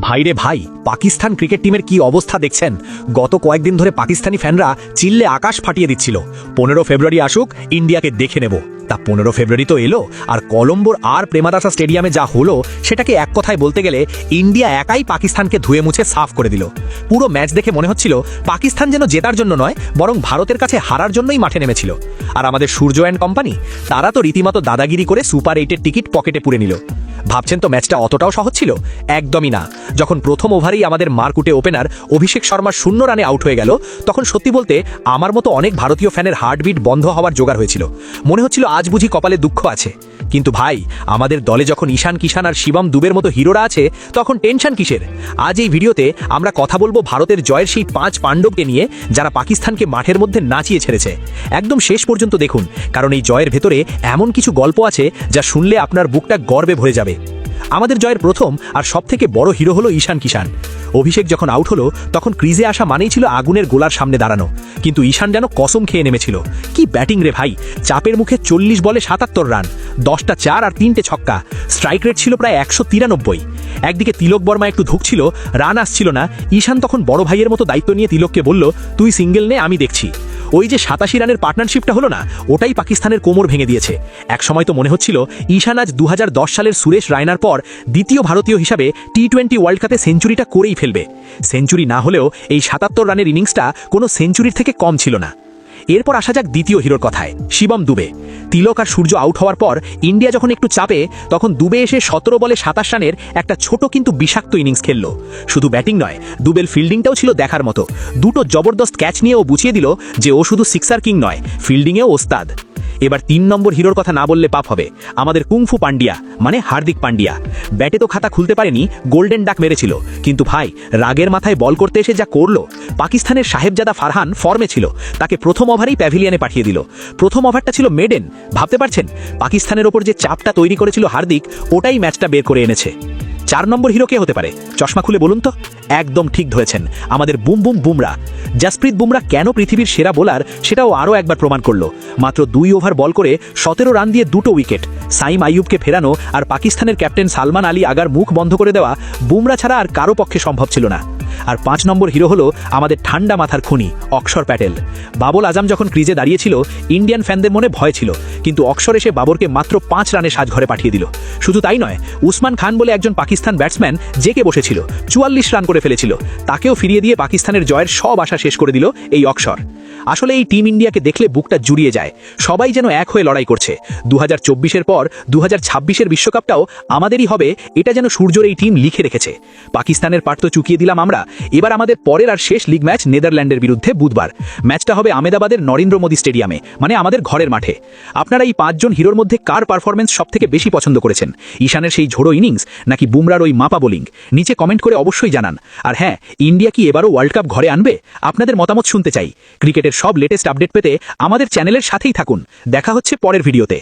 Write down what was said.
ভাইরে ভাই, পাকিস্তান ক্রিকেট টিমের কি অবস্থা দেখছেন? গত কয়েকদিন ধরে পাকিস্তানি ফ্যানরা চিল্লে আকাশ ফাটিয়ে দিচ্ছিল 15 ফেব্রুয়ারি আসুক, ইন্ডিয়াকে দেখে নেব। তা 15 ফেব্রুয়ারি তো এলো, আর কলম্বোর আর প্রেমাদাসা স্টেডিয়ামে যা হলো সেটাকে এক কথায় বলতে গেলে ইন্ডিয়া একাই পাকিস্তানকে ধুয়ে মুছে সাফ করে দিল। পুরো ম্যাচ দেখে মনে হচ্ছিল পাকিস্তান যেন জেতার জন্য নয়, বরং ভারতের কাছে হারার জন্যই মাঠে নেমেছিল। আর আমাদের সূর্য অ্যান্ড কোম্পানি, তারা তো রীতিমতো দাদাগিরি করে সুপার 8-এর টিকিট পকেটে পুরে নিল। ভাবছেন তো ম্যাচটা অতটাও সহজ ছিল? একদমই না। যখন প্রথম ওভারেই আমাদের মারকুটে ওপেনার অভিষেক শর্মা 0 রানে আউট হয়ে গেল, তখন সত্যি বলতে আমার মতো অনেক ভারতীয় ফ্যানের হার্টবিট বন্ধ হওয়ার জোগাড় হয়েছিল। মনে হচ্ছিল আজ বুঝি কপালে দুঃখ আছে। কিন্তু ভাই, আমাদের দলে যখন ঈশান কিষান আর শিবম দুবের মতো হিরোরা আছে, তখন টেনশন কিসের? আজ এই ভিডিওতে আমরা কথা বলবো ভারতের জয়ের সেই 5 পাণ্ডবকে নিয়ে, যারা পাকিস্তানকে মাঠের মধ্যে নাচিয়ে ছেড়েছে। একদম শেষ পর্যন্ত দেখুন, কারণ এই জয়ের ভেতরে এমন কিছু গল্প আছে যা শুনলে আপনার বুকটা গর্বে ভরে যাবে। আমাদের জয়ের প্রথম আর সবথেকে বড় হিরো হলো ঈশান কিষান। অভিষেক যখন আউট হলো, তখন ক্রিজে আসা মানেই ছিল আগুনের গোলার সামনে দাঁড়ানো। কিন্তু ঈশান যেন কসম খেয়ে নেমেছিল। কি ব্যাটিং রে ভাই! চাপের মুখে 40 বলে 77 রান, 10টা 4 আর 3টে ছক্কা। স্ট্রাইক রেট ছিল প্রায় 193। একদিকে তিলক বর্মা একটু ধুকছিল, রান আসছিল না। ঈশান তখন বড় ভাইয়ের মতো দায়িত্ব নিয়ে তিলককে বলল, তুই সিঙ্গেল নে, আমি দেখছি। ওই যে 87 রানের পার্টনারশিপটা হলো না, ওটাই পাকিস্তানের কোমর ভেঙে দিয়েছে। একসময় তো মনে হচ্ছিল ঈশান আজ 2010 সালের সুরেশ রায়নার পর দ্বিতীয় ভারতীয় হিসাবে টি20 ওয়ার্ল্ড কাপে সেঞ্চুরিটা করেই ফেলবে। সেঞ্চুরি না হলেও এই 77 রানের ইনিংসটা কোনো সেঞ্চুরির থেকে কম ছিল না। এরপর আসা যাক দ্বিতীয় হিরোর কথায়, শিবম দুবে। তিলক আর সূর্য আউট হওয়ার পর ইন্ডিয়া যখন একটু চাপে, তখন দুবে এসে 17 বলে 27 রানের একটা ছোট কিন্তু বিষাক্ত ইনিংস খেলল। শুধু ব্যাটিং নয়, দুবের ফিল্ডিংটাও ছিল দেখার মতো। দুটো জবরদস্ত ক্যাচ নিয়ে ও বুঝিয়ে দিল যে ও শুধু সিক্সার কিং নয়, ফিল্ডিংয়েও ওস্তাদ। এবার 3 নম্বর হিরোর কথা না বললে পাপ হবে, আমাদের কুংফু পান্ডিয়া, মানে হার্দিক পান্ডিয়া। ব্যাটে তো খাতা খুলতে পারেনি, গোল্ডেন ডাক মেরেছিল। কিন্তু ভাই, রাগের মাথায় বল করতে এসে যা করলো! পাকিস্তানের সাহেবজাদা ফারহান ফর্মে ছিল, তাকে প্রথম ওভারেই প্যাভিলিয়নে পাঠিয়ে দিল। প্রথম ওভারটা ছিল মেডেন। ভাবতে পারছেন পাকিস্তানের ওপর যে চাপটা তৈরি করেছিল হার্দিক, ওটাই ম্যাচটা বের করে এনেছে। 4 নম্বর হিরো কে হতে পারে? চশমা খুলে বলুন তো। একদম ঠিক ধরেছেন, আমাদের বুম বুম বুমরা। জাসপ্রীত বুমরা কেন পৃথিবীর সেরা বোলার, সেটাও আরও একবার প্রমাণ করলো। মাত্র 2 ওভার বল করে 17 রান দিয়ে 2টো উইকেট। সাইম আইয়ুবকে ফেরানো আর পাকিস্তানের ক্যাপ্টেন সালমান আলী আগার মুখ বন্ধ করে দেওয়া বুমরা ছাড়া আর কারো পক্ষে সম্ভব ছিল না। আর 5 নম্বর হিরো হলো আমাদের ঠান্ডা মাথার খুনি অক্ষর প্যাটেল। বাবর আজম যখন ক্রিজে দাঁড়িয়েছিল, ইন্ডিয়ান ফ্যানদের মনে ভয় ছিল, কিন্তু অক্ষর এসে বাবরকে মাত্র 5 রানে সাজঘরে পাঠিয়ে দিল। শুধু তাই নয়, উসমান খান বলে একজন পাকিস্তান ব্যাটসম্যান জেকে বসেছিল, 44 রান করে ফেলেছিল, তাকেও ফিরিয়ে দিয়ে পাকিস্তানের জয়ের সব আশা শেষ করে দিল এই অক্ষর। আসলে এই টিম ইন্ডিয়াকে দেখলে বুকটা জুড়িয়ে যায়। সবাই যেন এক হয়ে লড়াই করছে। 2024-এর পর 2026-এর বিশ্বকাপটাও আমাদেরই হবে, এটা যেন সূর্যর এই টিম লিখে রেখেছে। পাকিস্তানের পাট তো চুকিয়ে দিলাম আমরা। এবার আমাদের পরের আর শেষ লিগ ম্যাচ নেদারল্যান্ডের বিরুদ্ধে বুধবার। ম্যাচটা হবে আহমেদাবাদের নরেন্দ্র মোদী স্টেডিয়ামে, মানে আমাদের ঘরের মাঠে। আপনারা এই 5 জন হিরোর মধ্যে কার পারফরমেন্স সবথেকে বেশি পছন্দ করেছেন? ঈশানের সেই ঝোড়ো ইনিংস, নাকি বুমরার ওই মাপা বোলিং? নিচে কমেন্ট করে অবশ্যই জানান। আর হ্যাঁ, ইন্ডিয়া কি এবারও ওয়ার্ল্ড কাপ ঘরে আনবে? আপনাদের মতামত শুনতে চাই। ক্রিকেটের সব লেটেস্ট আপডেট পেতে আমাদের চ্যানেলের সাথেই থাকুন। দেখা হচ্ছে পরের ভিডিওতে।